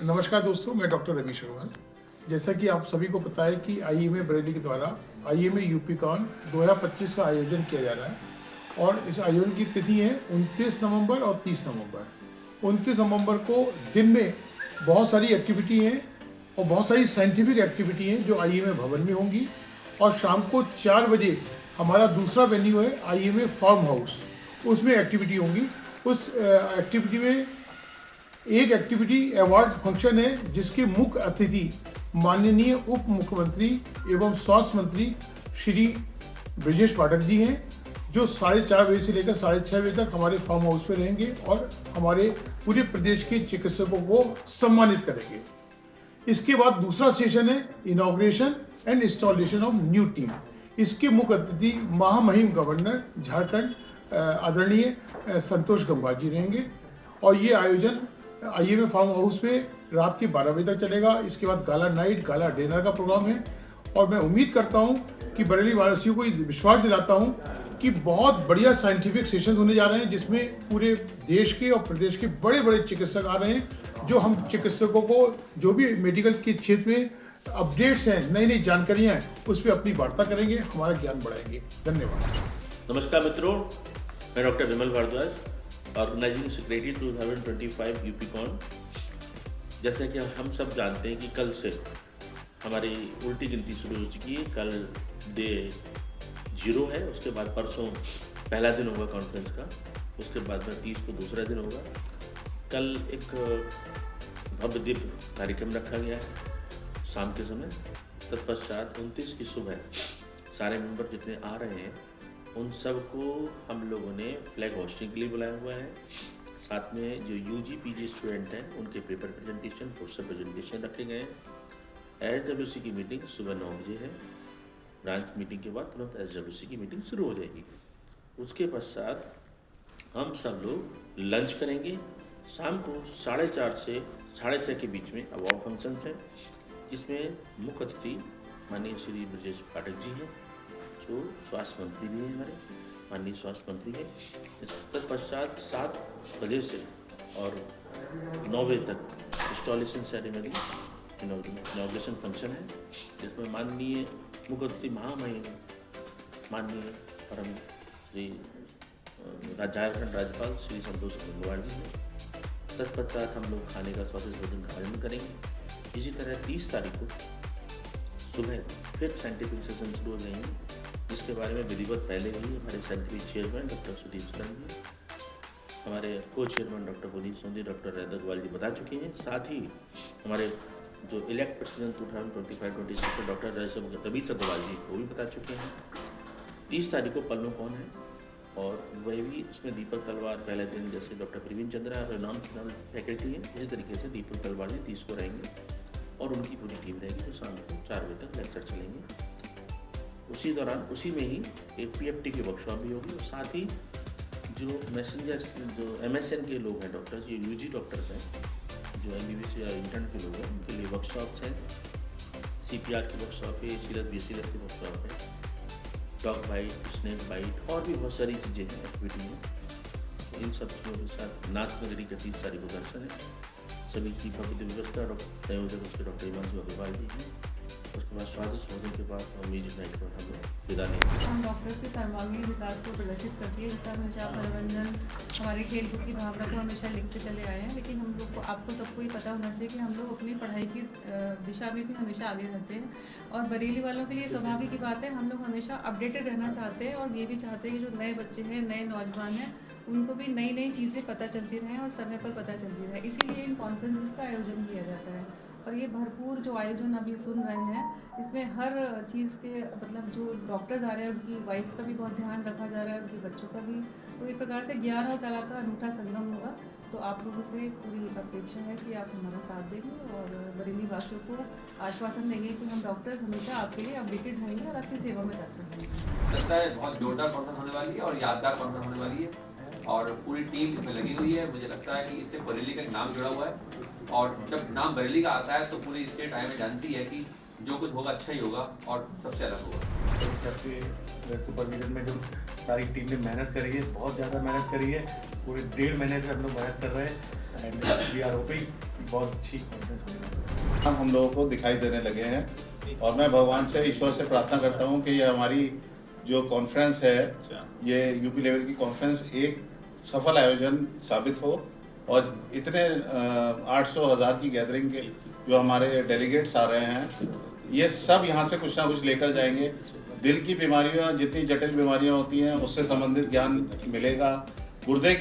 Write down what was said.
नमस्कार दोस्तों, मैं डॉक्टर रवीश अग्रवाल। जैसा कि आप सभी को पता है कि आईएमए बरेली के द्वारा आईएमए यूपीकॉन 2025 का आयोजन किया जा रहा है और इस आयोजन की तिथि है 29 नवंबर और 30 नवंबर। 29 नवंबर को दिन में बहुत सारी एक्टिविटी हैं और बहुत सारी साइंटिफिक एक्टिविटी हैं जो आईएमए भवन में होंगी और शाम को 4 बजे हमारा दूसरा वेन्यू है आईएमए फार्म हाउस, उसमें एक्टिविटी होंगी। उस एक्टिविटी में एक एक्टिविटी अवार्ड फंक्शन है जिसके मुख्य अतिथि माननीय उप मुख्यमंत्री एवं स्वास्थ्य मंत्री श्री ब्रजेश पाठक जी हैं, जो 4:30 बजे से लेकर 6:30 बजे तक हमारे फार्म हाउस में रहेंगे और हमारे पूरे प्रदेश के चिकित्सकों को सम्मानित करेंगे। इसके बाद दूसरा सेशन है inauguration and installation of new team. इसके मुख्य अतिथि महामहिम गवर्नर झारखंड आदरणीय संतोष गंगवार जी रहेंगे और ये आयोजन आईएमए फार्म हाउस पे रात के 12 बजे तक चलेगा। इसके बाद गाला नाइट, गाला डिनर का प्रोग्राम है और मैं उम्मीद करता हूँ कि बरेली वासियों को विश्वास दिलाता हूँ कि बहुत बढ़िया साइंटिफिक सेशन होने जा रहे हैं जिसमें पूरे देश के और प्रदेश के बड़े बड़े चिकित्सक आ रहे हैं, जो हम चिकित्सकों को जो भी मेडिकल के क्षेत्र में अपडेट्स हैं, नई नई जानकारियाँ हैं, उस पर अपनी वार्ता करेंगे, हमारा ज्ञान बढ़ाएंगे। धन्यवाद। नमस्कार मित्रों, मैं डॉक्टर विमल भारद्वाज, ऑर्गेनाइजिंग सेक्रेटरी 2025 यूपीकॉन। जैसा कि हम सब जानते हैं कि कल से हमारी उल्टी गिनती शुरू हो चुकी है। कल डे 0 है, उसके बाद परसों पहला दिन होगा कॉन्फ्रेंस का, उसके बाद में 30 को दूसरा दिन होगा। कल एक भव्य दिव्य कार्यक्रम रखा गया है शाम के समय। तत्पश्चात 29 की सुबह सारे मेंबर जितने आ रहे हैं उन सबको हम लोगों ने फ्लैग होस्टिंग के लिए बुलाया हुआ है। साथ में जो यूजी पीजी स्टूडेंट हैं उनके पेपर प्रेजेंटेशन, पोस्टर प्रेजेंटेशन रखे गए हैं। एसडब्ल्यूसी की मीटिंग सुबह 9 बजे है। ब्रांच मीटिंग के बाद तुरंत एसडब्ल्यूसी की मीटिंग शुरू हो जाएगी। उसके पश्चात हम सब लोग लंच करेंगे। शाम को 4:30 से 6:30 के बीच में अवार्ड फंक्शन है, जिसमें मुख्य अतिथि माननीय श्री ब्रजेश पाठक जी हैं, जो स्वास्थ्य मंत्री भी हैं, हमारे माननीय स्वास्थ्य मंत्री हैं। इस तत्पश्चात 7 बजे से और 9 बजे तक इंस्टॉलेशन सेरेमनी, इनॉग्रेशन फंक्शन है, जिसमें माननीय मुख्य अतिथि महामहिम माननीय परम श्री झारखंड राज्यपाल श्री संतोष गंगवार जी हैं। तत्पश्चात हम लोग खाने का स्वादिष्ट भोजन का आयोजन करेंगे। इसी तरह 30 तारीख को सुबह फिर साइंटिफिक सेशन शुरू हो जाएंगे, जिसके बारे में विधिवत पहले ही हमारे scientific chairman doctor Sudeep Saran ji, हमारे को chairman doctor Puneet Sondhi, doctor रैदर अग्रवाल जी बता चुके हैं। साथ ही हमारे जो इलेक्ट प्रेसिडेंट 2025-26 के डॉक्टर रवीश अग्रवाल जी वो भी बता चुके हैं। 30 तारीख को पल्लो कौन है और वह भी इसमें दीपक तलवार पहले दिन, जैसे doctor Praveen Chandra non faculty है, इसी तरीके से दीपक तलवार जी 30 को रहेंगे और उनकी पूरी टीम रहेगी, जो शाम को 4 बजे तक लेक्चर चलेंगे। उसी दौरान उसी में ही एक पीएफटी की वर्कशॉप भी होगी और साथ ही जो मैसेंजर्स, जो एमएसएन के लोग हैं डॉक्टर्स, जो यूजी डॉक्टर्स हैं, जो एमबीबीएस या इंटर्न के लोग हैं, उनके लिए वर्कशॉप्स हैं। सीपीआर की वर्कशॉप है, सीरस बीसीरस की वर्कशॉप है, डॉग बाइट, स्नेक बाइट और भी बहुत सारी चीज़ें हैं, एक्टिविटी हैं। इन सब चीज़ों के साथ नाथ नगरी का 30 तारीख को दर्शन है। सभी की भव्य व्यवस्था संयोजक उसके डॉक्टर हिमांशु अग्रवाल जी हैं। उसके बाद स्वादिष्ट भोजन के बाद और म्यूजिक नाइट पर हम लोग विदा लेंगे। हम डॉक्टर्स के सर्वांगीण विकास को प्रदर्शित करती है, जिसका हमेशा मनोरंजन, हमारे खेलकूद की भावना को हमेशा लिखते चले आए हैं। लेकिन हम लोग को, आपको सबको ही पता होना चाहिए कि हम लोग अपनी पढ़ाई की दिशा में भी हमेशा आगे रहते हैं और बरेली वालों के लिए सौभाग्य की बात है, हम लोग हमेशा अपडेटेड रहना चाहते हैं और ये भी चाहते हैं कि जो नए बच्चे हैं, नए नौजवान हैं, उनको भी नई नई चीज़ें पता चलती रहें और समय पर पता चलती रहे। इसीलिए इन कॉन्फ्रेंसेस का आयोजन किया जाता है और ये भरपूर जो आयोजन अभी सुन रहे हैं, इसमें हर चीज़ के मतलब जो डॉक्टर्स आ रहे हैं उनकी वाइफ्स का भी बहुत ध्यान रखा जा रहा है, उनके बच्चों का भी। तो एक प्रकार से ज्ञान और कला का अनूठा संगम होगा। तो आप लोगों से पूरी अपेक्षा है कि आप हमारा साथ देंगे और बरेली वासियों को आश्वासन देंगे कि हम डॉक्टर्स हमेशा आपके लिए अपडेटेड रहेंगे और आपकी सेवा में तत्पर रहेंगे। लगता है बहुत जोरदार कॉन्फ्रेंस होने वाली है और यादगार कॉन्फ्रेंस होने वाली है और पूरी टीम इसमें लगी हुई है। मुझे लगता है कि इससे बरेली का एक नाम जुड़ा हुआ है और जब नाम बरेली का आता है तो पूरी स्टेट आईएमए जानती है कि जो कुछ होगा अच्छा ही होगा और सबसे अलग होगा। सुपरविजन में जो सारी टीम ने मेहनत करी है, बहुत ज़्यादा मेहनत करी है पूरे 1.5 महीने से हम लोग मेहनत कर रहे हैं एंड वी आर होपिंग बहुत अच्छी कॉन्फ्रेंस होगी। हम लोगों को दिखाई देने लगे हैं और मैं भगवान से, ईश्वर से प्रार्थना करता हूं कि ये हमारी जो कॉन्फ्रेंस है, ये यूपी लेवल की कॉन्फ्रेंस एक सफल आयोजन साबित हो और इतने 800,000 की गैदरिंग के जो हमारे डेलीगेट्स आ रहे हैं, ये सब यहाँ से कुछ ना कुछ लेकर जाएंगे। दिल की बीमारियाँ, जितनी जटिल बीमारियाँ होती हैं उससे संबंधित ज्ञान मिलेगा, गुर्दे